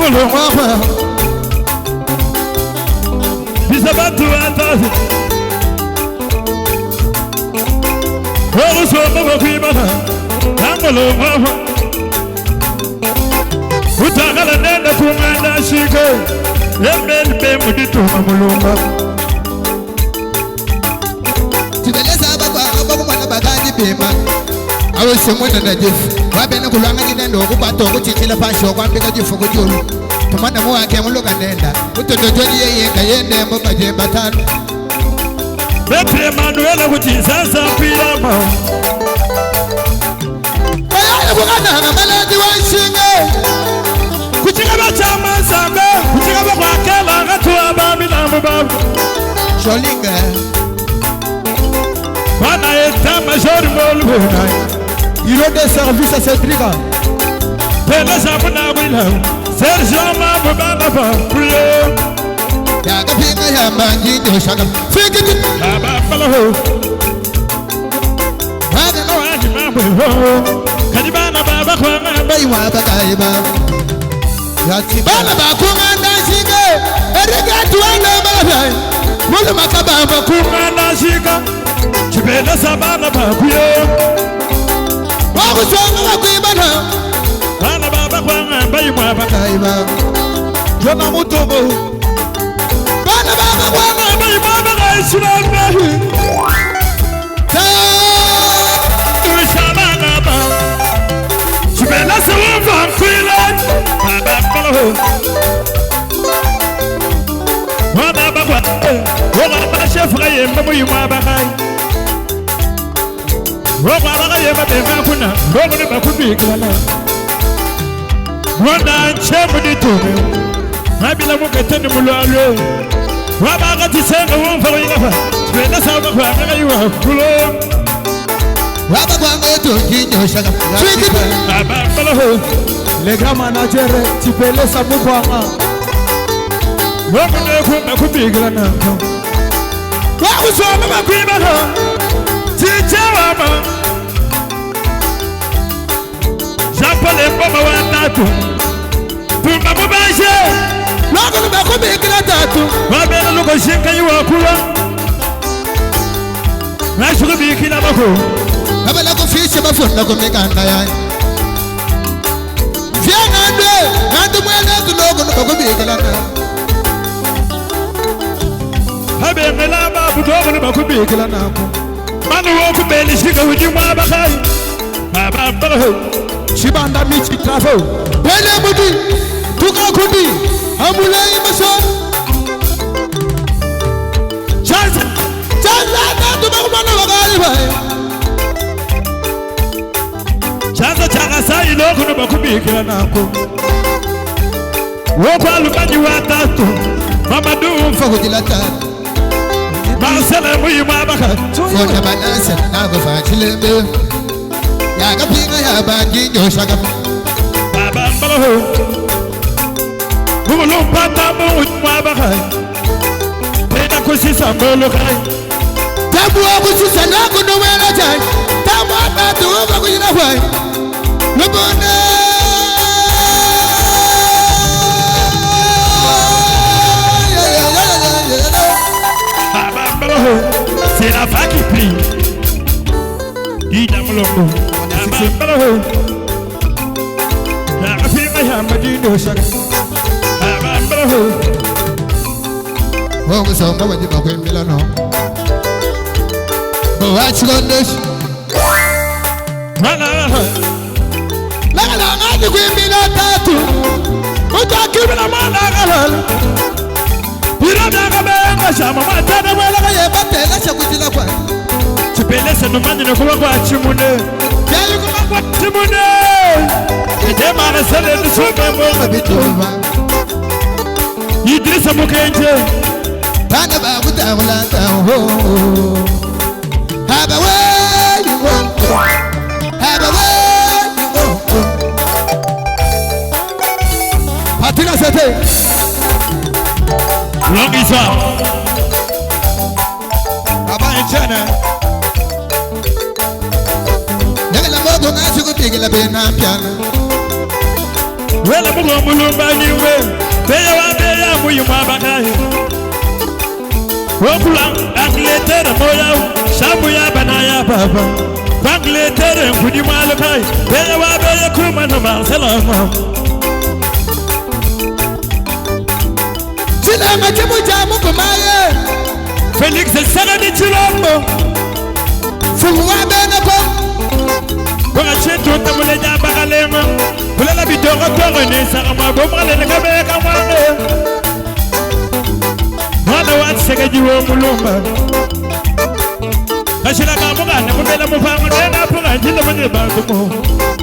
Jambulo mama Bisabatu atazi Olu somo kwibana Jambulo mama Utagala nenda kumanda shike Yembe muditu mamulumba Tibeleza baba kumana bagani bema Awe semwena na jifu Wabena kulanga jinendo kubato kuchitila pasho kwa mpika jifu kujulu Tumana mwa ke muluka nenda Utototoni yeye kayende mboka jemba tano Bepe Manuela kuchisasa pilama Kayana kukana ngamaladi wa shinge Kuchikaba chama sambe Kuchikaba kwa kela Ngatuwa bami na mbabu Sholinga Wana eta majori molu Il y a des services à cette liga. Tela sabuna wila. Sergio mabana fa priyo. Ya kapinga ya bangi do shaka. Fikiti. Baba palaho. Hadi no aji mabo. Kadibana baba kwa bai wa bakaiba. Ya tibana ba kumanda shige. Erega tuana baba. Mulu makaba ba kumanda shiga. Chibela sabana ba kuyo. Wakusonga wakwibana Bana baba kwa mbayi mwa bakaiba Jona mutobo Bana baba kwa mbayi mwa bakaishira mbahi Tuishabana ba Chibela sawa mkwila Baba mbalo Baba baba Waba shefra yemba mwayi mwa bakai Roba raga yema benga kuna roba ne bakubi kala Wanda chemu ni tume Mabila mukatani mulalo Waba gati senga wumfa wingafa Twenda sawa kwa raga yuwa kulo Waba kwa ngeto kinyo shaka Twiki Baba mbalo Le grand manager Tipele sabu kwa nga Roba ne kuma kubi kala na Waku suwa makuiba na Tichawama Japole mboma watatu Pumba mubashe Loko nubakubi kila tatu Wabena luko shinka yuwa kula Nashukubi kila mako Wabela kufishe mafunda kumikanda ya Vya ngandwe Ngandu mwene kuloko nubakubi kila tatu Habengela babu dogo nubakubi kila nako Manu woku beli shika hujimwa bakai Baba mbalo Shibanda michi trafo Wele mudi Tuka kundi Amule imaso Chanza Natu makumana wakali bae Chanza changa sayi loko nubakumikila nako Woku alumanyi watatu Mamadu mfakujila tatu Marcela muyi mabaka Fonda banasa Nago fachilembe Yaga pinga ya bangi nyoshaka Baba mbalo Mulumpata muyi mabaka Pena kusisa mbolo kai Tamu wa kusisa naku nuwela jai Tamu wa tatu uva kujina kwai Lubone C'est la vague qui prie. Ida Molombo. Abambalo. La affaire ya Madino Shaka. Abambalo. Oh, so ngaba di bakwe Milano. Bo watch gondes. La ngadi kwe Milano tatu. Utakibina mana Pirada benga shama matana wala yeba tela chakutila kwa Chipelese nomani no kuwa kwa chimune Yayi kuwa kwa chimune Ede mara sele nisume mwanga bitoma Idrisa mukenje Tana babu tawla tawo Haba we you want Haba we you want Patina sete Long is up. Baba Enchana. Nella modo nasu ko tigila bena piano. Wela mugo mulumba niwe Beya wa beya muyu mabakaye Wokula Angleterre moya Shabu ya banaya baba Angleterre kudi malukai Beya wa beya kuma na Barcelona Chilanga chimu jamu kumaye Felix Sarani Chilombo Fuwa bena kom Kwa chetu tamule jamba kalema Kulela bidonga tonga nesa kama gomale na kabeka mwane Mwana wati segejiwo mulumba Kashila kamuga na mubela mufangu nena punga njila mwenye bantu mo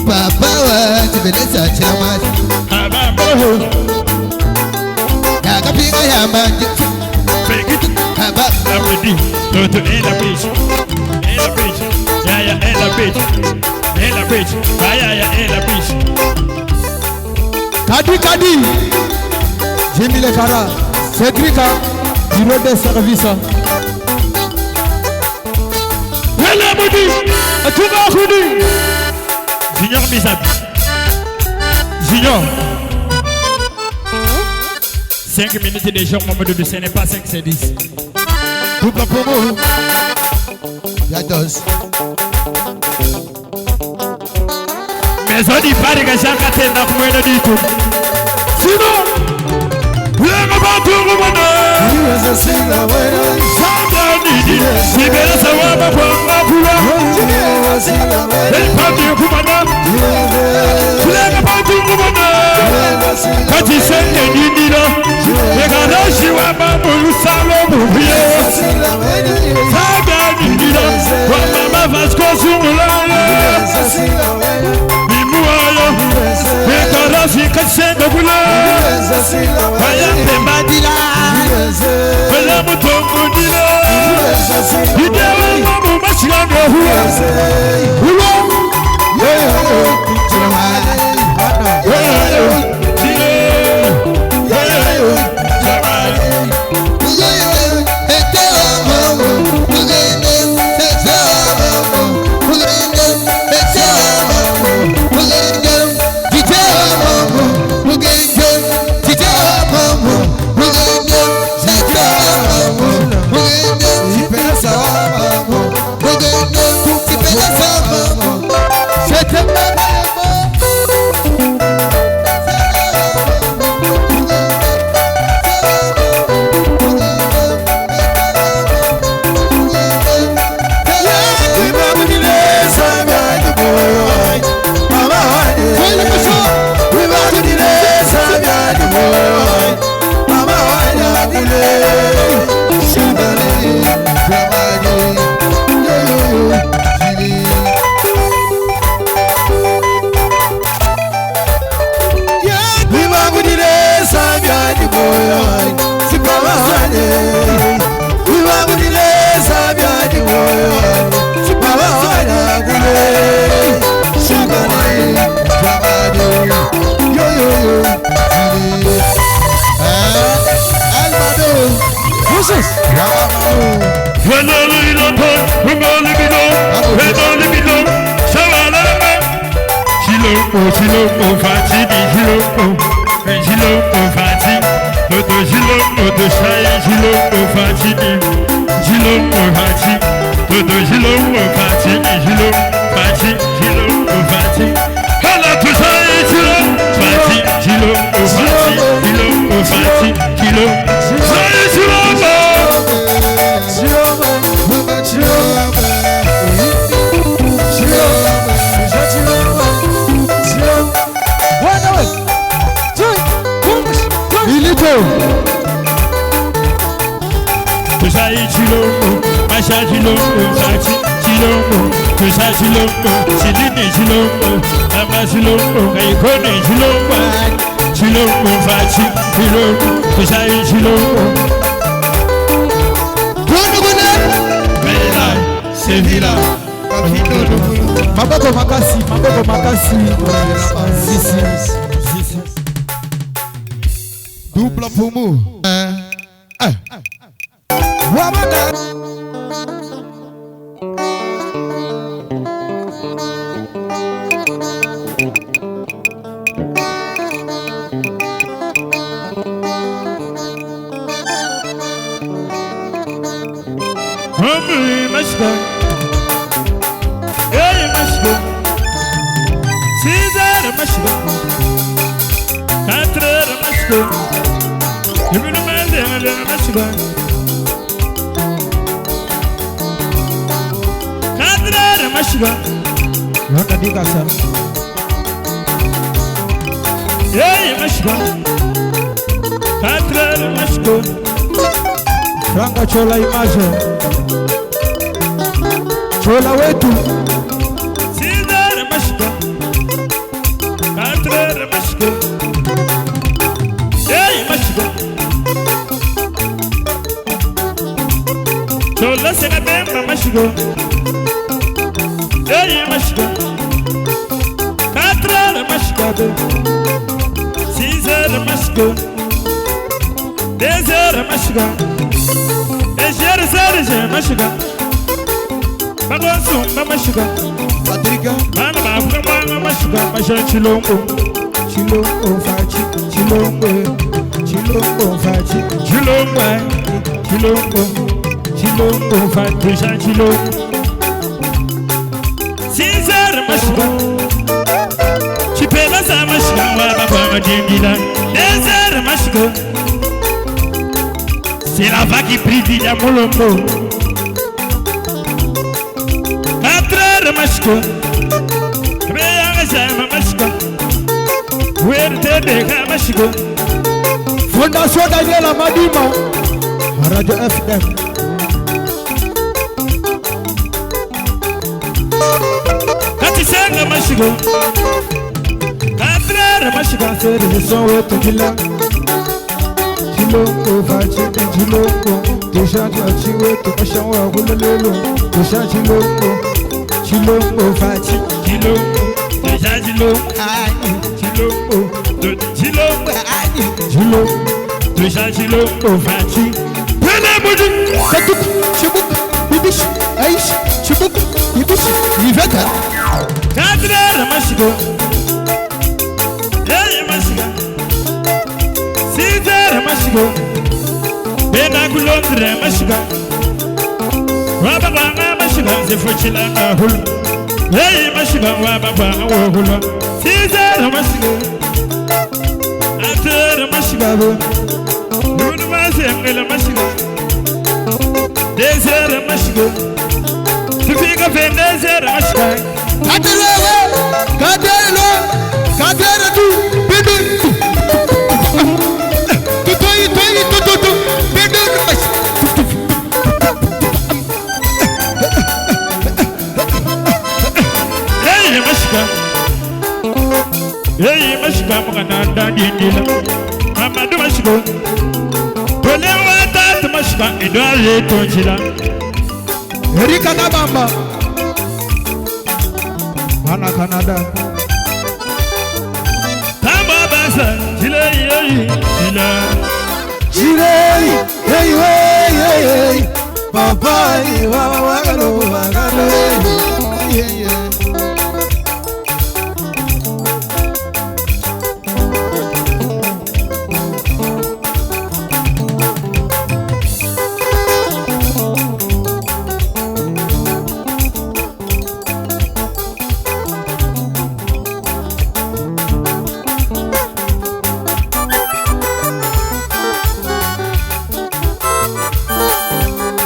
Papa wa jibeleza chilamaji Habambo Nakapinga ya manje Fake it Haba I'm ready Toto ela bitch Ela bitch Ya ya ela bitch Ela bitch Baya ya ela bitch Kadi Jimile Kara Cedrica Bureau de service Ela mudi Atuga khudi Junior Misabi Junior 5 minutes déjà Mamadou de ce n'est pas 5 c'est 10 Double promo Yados Mais on dit pas de gars à tenda pour moi du tout Sinon Lenga batu rumana Yes, I see the way Sanda nidi Sibela sawaba kwa makula I see the way El pati kumana Lenga batu rumana Kati sende nidina Ega rashi wa mamu Salo mubie Sanda nidina Kwa mama Vasco Zumulala Mimuayo Ega rashi kasenda gula Kaya pembadila Kaya mutongudila Idewa mamu mashiranga huwa Chilombo fati di chilombo fati Loto chilombo shai chilombo fati di chilombo fati Loto chilombo fati di chilombo fati Hala tu shai chilombo fati chilombo fati shai chilombo Chilombo, Masha Chilombo, Sachi Chilombo, Tusha Chilombo, Chilini Chilombo, Ama Chilombo, Kaikone Chilombo, Chilombo, Fachi Chilombo, Tusha Chilombo. Bella, Sevilla, Maboko makasi Double promo Wamada mashko. Even a man there, mashko. Kadra mashko. Yonda dikasa. Hey mashko. Kadra mashko. Franga chola imaje. Chola wetu. Sidar mashko. Kadra mashko. Hey mashko. Chola sega bemba mashko. Hey mashko. Kadra mashko. Sidar mashko. Desert mashko. Desert mashko. Bagonsu mashko. Patrick. Mana mafuma mashko. Mashan chilongo. Chilongo fachi. Chilongo. Chilongo fachi. Chilongo. Chilongo. Chilongo fachi. Mashan chilongo. Desert mashko. Chipela sa mashko. Wabafama jingila. Desert mashko. C'est la vague qui brille à Molombo. 4 heures mashko. Béanga mashko. Werte de mashko. Fondation Daniel Amadima. Radio FM. Kati senga mashko. 4 heures mashko. C'est le son wetu kila. Chilongo fachi. Chilongo. Desha chiwe tu mashawa hulelelo. Desha chilongo. Chilongo fachi. Chilongo. Deja chilongo. Chilongo. Chilongo. Chilongo. Deja chilongo fachi. Pele mudu. Katuk. Chibuk. Bibish. Aish. Chibuk. Bibish. Liveta. 4 heures mashko. Hey mashko. 6 heures mashko. Bena kulondre mashko. Waba banga mashko. Zefuchila hul. Hey mashko. Waba banga hul. 6 heures mashko. 4 heures mashko. Nunu masengela mashko. 2 heures mashko. Tufika fe 2 heures mashko. Kadelewe. Kadelo. Kadere tu. Bidu. Tutoi. Tututu. Bidu. Hey mashko. Hey mashko mukana dandindila. Amadu mashko. Tole wata mashko idwale tonchila. Erika Nabamba. Mana Canada. Tamba basa jile jila. Chirei. Hey hey hey hey. Papai wagalo. Hey hey.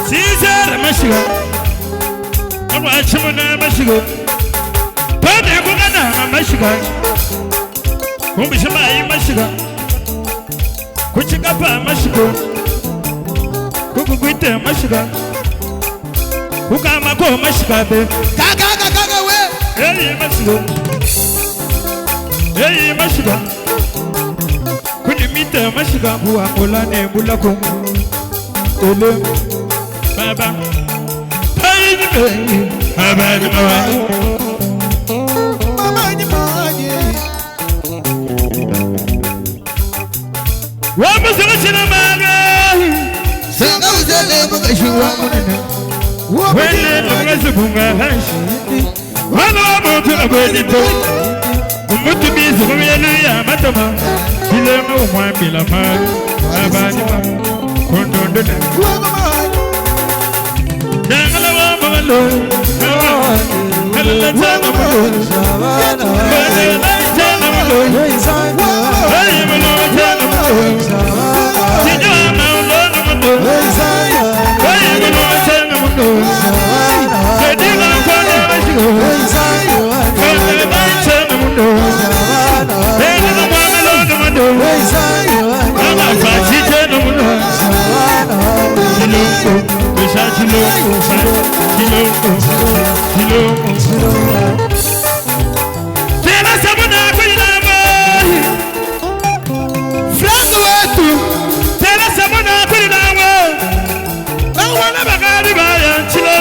Caesar mashiko. Mwa chimuna mashiko. Pone kugana mashiko. Kumbishima mashiko. Kuchikapa mashiko. Kukukwite mashiko. Kukamako mashiko. Kaka we. Hey mashiko. Hey mashiko. Kunimita mashiko. Bua molane bulakum. Ele. Baba. Hey baby. Baba ni mama. Mama ni maji. Wamusina maga. Senga uzele mukashwa munene. Wele mukazibunga hashi. Wana mutu abedito. Umutu bizu kumyeluya matama. Ile mu mwambila ma. Baba ni mama. Kondondone. Dangala wa magalo. Kala tanga magalo. Kala tanga magalo. Hey malo tanga magalo. Tena sabuna kujina moi Frank wetu Tena sabuna kujina moi Awana bagari bayan chilo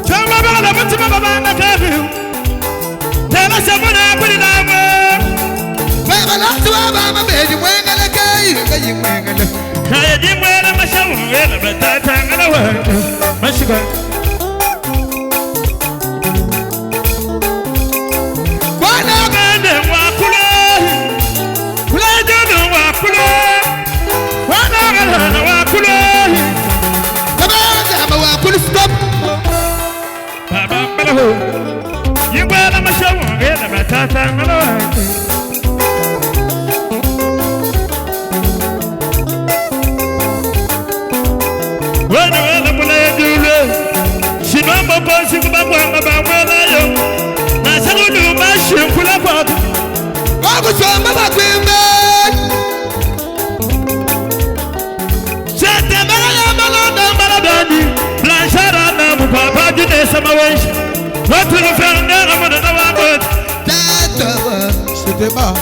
Chama bagala mutima babana kafi Tena sabuna kujina moi Baba latu baba beji mwengele kai mwengele Kaya di mwela mashawu mwela batata ngala wa Mashiga Wana gande wakule Kule jodo wakule Wana gande wakule Baba wakule stop Baba mbala ho Yimwela mashawu mwela batata ngala wa Shimambo kosi kubabwanga bamwela yo Nasaludu mashimfula kwako Wakusomba bakwimbe Chete mbala malonda maladani Blanchara na mupapa junesa maweshi Watu nufernera mwana na wangot Tatawa Shitema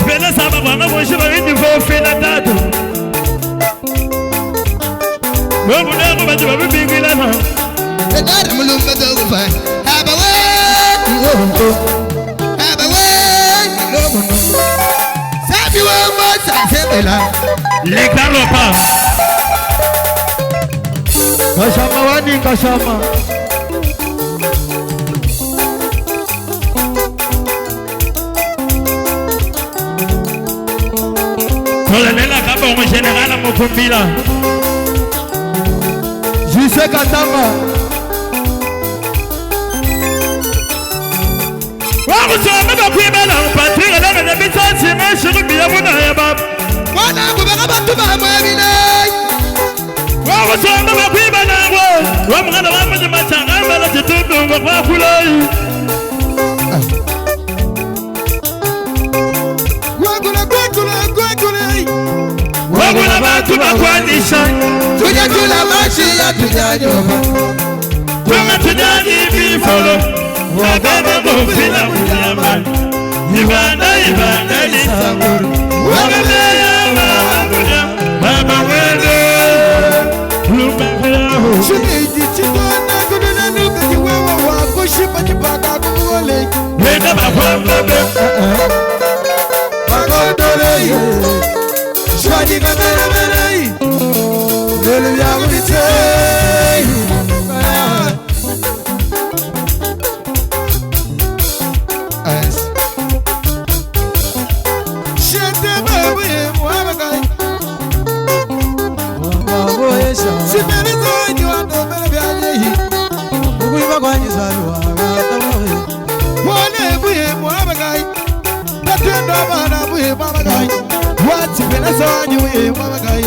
Pele sama bwana mwishiba windi fofina tatu Womu nemu bati babi bingi lana Edara mulumba dogufa Haba wei Haba wei Lomu no Sabi wama sasebela Lekla lopa Kashama wani kashama Kolanela kaba umu generala mukumbila Jise Katanga Wakusoma bakwimela Patrick alama na bitati Mashirubi ya muna ya bab Wana kubaka batu bamwebine Wakusoma bakwimela Wamgana wamaji matangamba la jitudu Wakulai Wakula batu bakwanisha Tuja tula mashi ya tuja nyoba Tunga tujani bifolo Wababa mufila mujama Ibana lisanguru Wababa mawabuja Baba wele Lumba kulaho Shuniji chitona kuduna nuka Kiwewa wako shipa nipaka kukuole Wenda mafambabe Makodole Shwadi kamera merai Lulu ya ulitei Shete babuye muhabakai Sipere zonyi wando mele biajehi Ukuiba kwanyi saluwa Gatamari Wane buye muhabakai Natendo mana buye muhabakai Wati pena sanyi buye muhabakai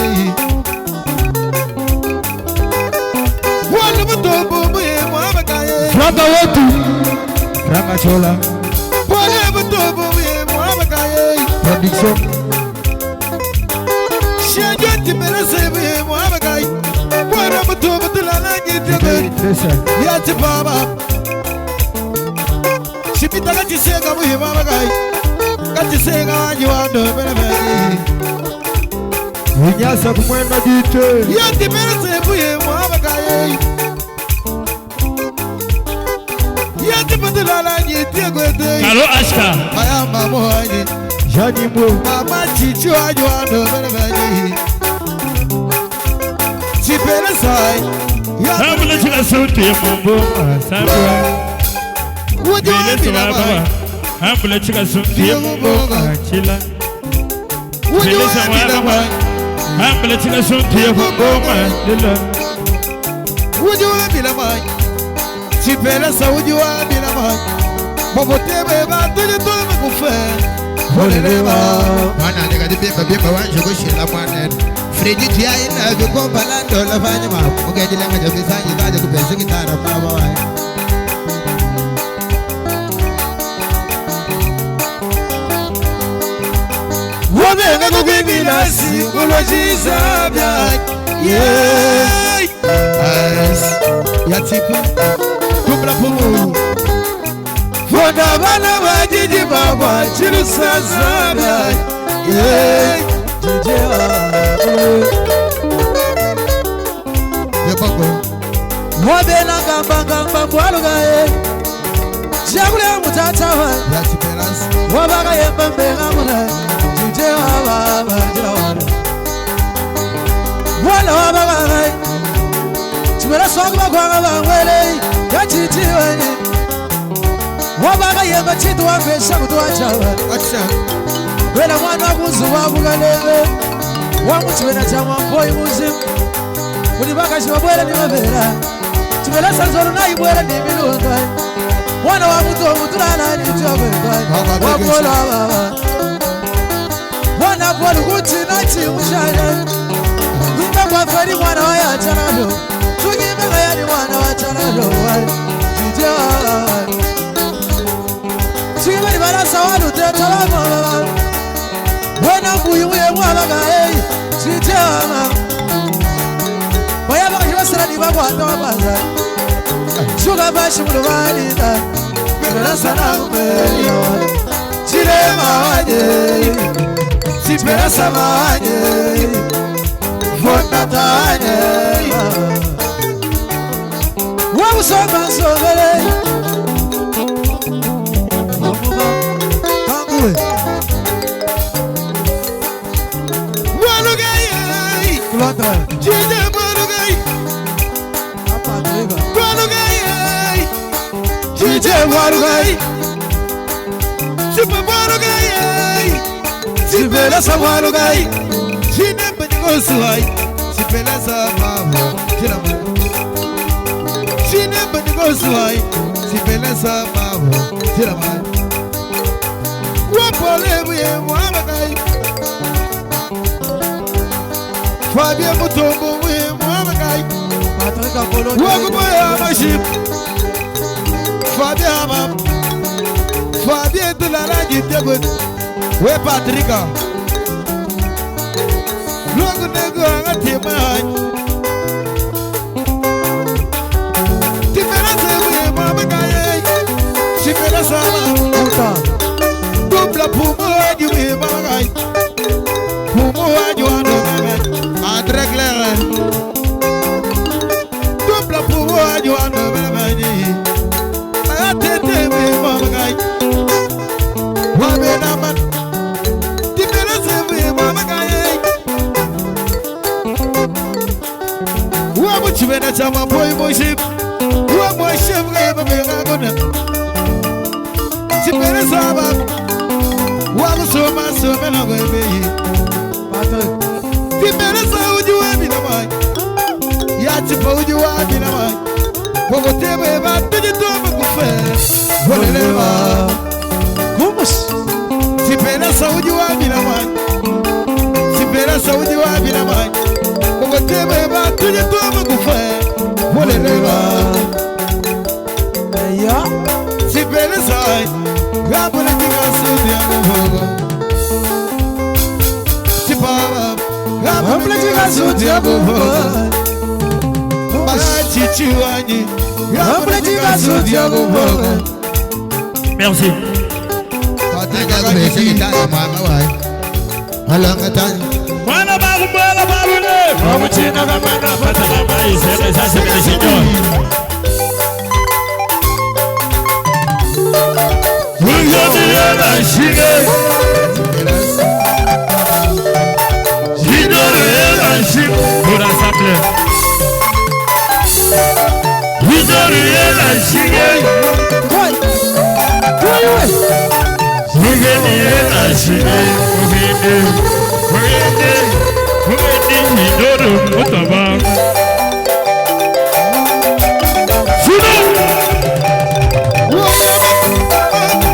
Wane butobu buye muhabakai Franga wetu Franga chola Wane butobu buye muhabakai Production Shageti pena se buye muhabakai Wane butobu tulana gitebe Yati baba Shipita kati sega buye muhabakai Kati sega wanyi wando mele bagi Unyasa kumwenda jite Yati pena se buye muhabakai Yati patulala nyiti kwete Kalo ashka Mayamba mohanyi Jani mo Mama chichu wanyi wando mele bagi Chipele sai Hamula chila suti ya mumbo Sambua Wile tuwababa Hamula chila suti ya mumbo Chila Wile tuwababa Hamula chila suti ya mumbo Lila Wujua bila mai Chipele sa wujua bila mai Mabotebe batuli tulme kufe Holeleba Wana nega di bimba bimba wanju kushila mwanen Fredi tia ina vikomba lando la fanya ma Mugeji lenga jabisanyi zaje kupesu kitara mama wai Wabenga kukibila Chilasi Kulojizabia Yeah Yes Yatipa Kubla Pumu Foda Bana Wajiji Baba Chilusazabia Yeah Wabena gamba gamba bwalugaye Jabule mutatawa Wabaga yembembega muna Jije wababa jirawana Wala wabaga Chimera sogba kwa bangwele Ya chiti wani Wabaga yemba chitu wafesha kutuwa chawa Wela mwana kuzu wabugalebe Wamuchwena chama mpoi muzimu Unibaka shibabwele ni mabera Chimera sanzoro na ibwele ni milunga Wana wa mutulana ni chobeka Wapola baba Wana polu kuti na chimushana Wimba kwa feri mwana wa ya chanalo Chugime kaya ni mwana wa chanalo Jije baba Chugime ni barasa wanu teta wa baba Wana mbuyu mwe mwabaga Jije baba Baya baka shibasira ni bako hata wabaza Suga bashi mulubalita Mibela sana kumeliyo Chilema wanye Sipela sama wanye Fondata wanye Wamusoma sobele Kanguwe Walugayi Kulondra Jije walugayi Walugayi Jije walugayi Sipa walugayi Sipela sa walugayi Sinemba nikosuhai Sipela sa mama Jirama Sinemba nikosuhai Sipela sa mama Jirama Wapole buye muhamagayi Fabia mutombo buye muhamagayi Wakuboya mashim Fabia hamam Fabia tulala jitebut We Patrika Logu nego angati mahany Timera sewe mama kaye Simera sama Dubla pumo aju me mama kaye Pumo aju anu mama Andre Claire Dubla pumo aju anu mama Atete me mama kaye Wame naman Chibena chama boy moship Wa moship ga ba gona Chibena saba Wa so ma so me na go be yi Chibena sa uji wa bi na mai Ya chipa uji wa bi na mai Bogo tebe ba tuje to ba ku fe Wole ba Kumus Chibena sa uji wa bi na mai Chibena sa uji wa bi na mai Bogo tebe ba tuje to ba ku fe Wole ba Ya Chibena sa Ga bole diga so dia go Chibaba Ga bole diga so dia go Chichiwani Ga bole diga so dia go Merci. Wana bakubala babule Wamuchina kamana patala mai sebe sasa kene sinyo Wujodiela shige Jidoriela shige Kura saple Wujodiela shige Wujodiela shige Wugede Hidoro Mutaba Sudo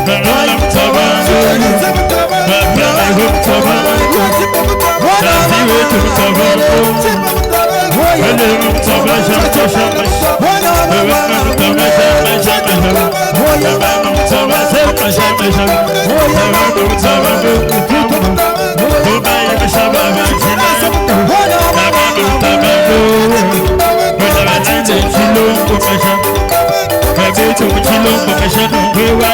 Bala Mutaba Bala Mutaba Taziwe Mutaba Bala Mutaba Shama Shama Bala Mutaba Shama Shama Bala Mutaba Shama Shama Bala Mutaba Shama Shama chilongo masha. Kabeto chilongo masha no wewa.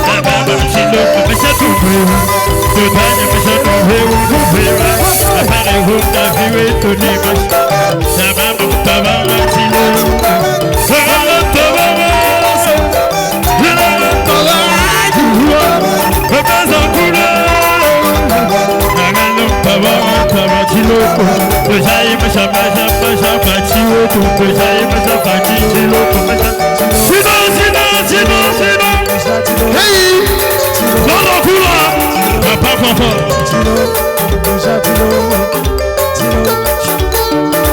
Baba chilongo masha tu wewa. Tutanya masha no wewa. Apare hunda viwe tu ni masha. Baba tabama chilongo. Baba tabama. Baba tabama. Baba zakuna. Nagano tabama tabama chilongo. Tujai masha masha masha pachiwo tu. Tujai masha pachi chilongo masha. Sino. Hey. Lolo kula. Papa.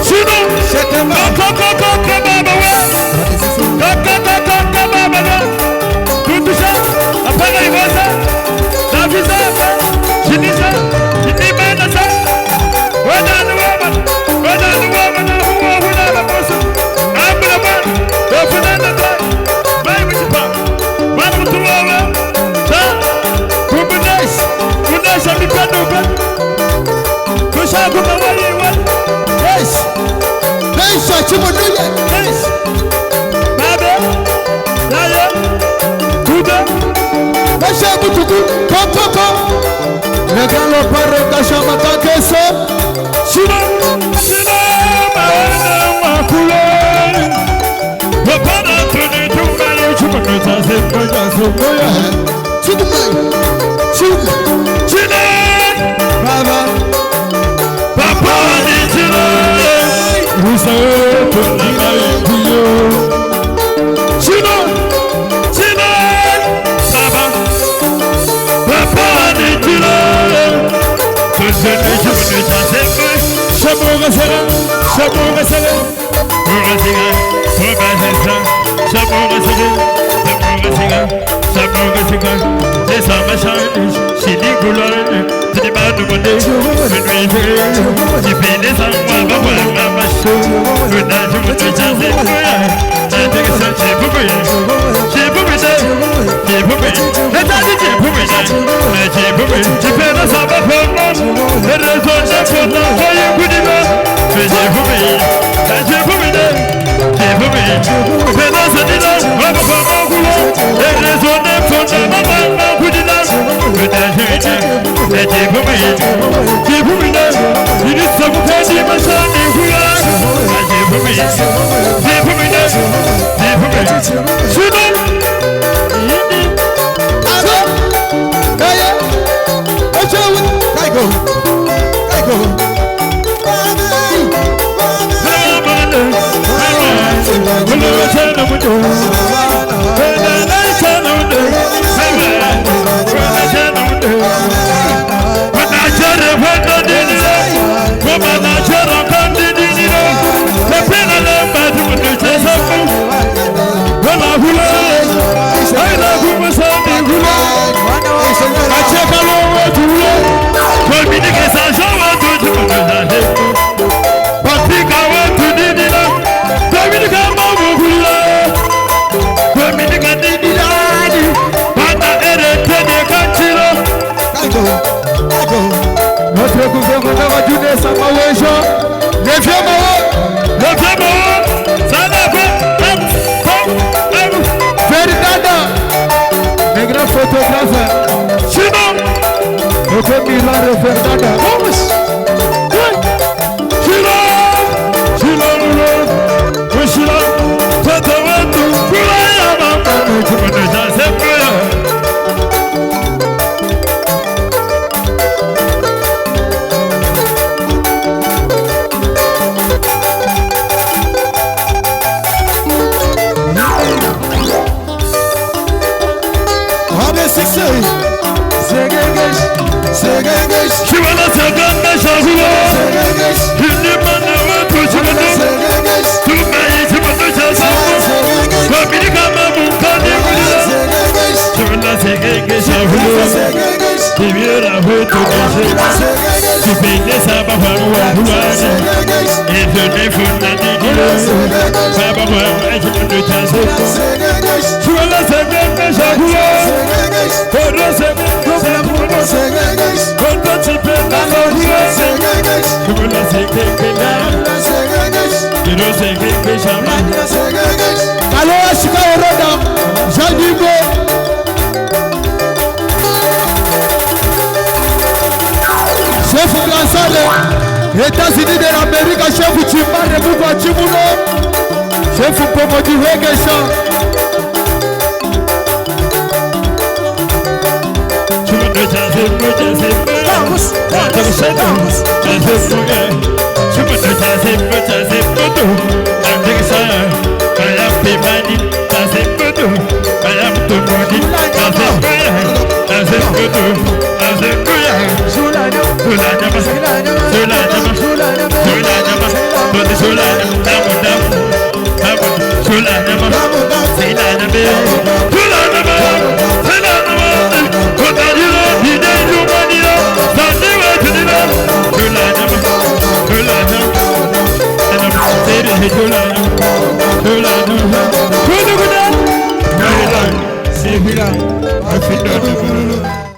Sino. Regalo para kashama kakeso. Shina maana makula. Wapana tuni tumai chumano chase moja somoya. China baba papa ni china. Rusa tuna mai kuyo. China baba papa ni china. Shaboga sala, shaboga sala, Segregues, États-Unis de l'Amérique, chef Chimba, Rebuka Chimuno, chef Pomodi Wegesha. Hey,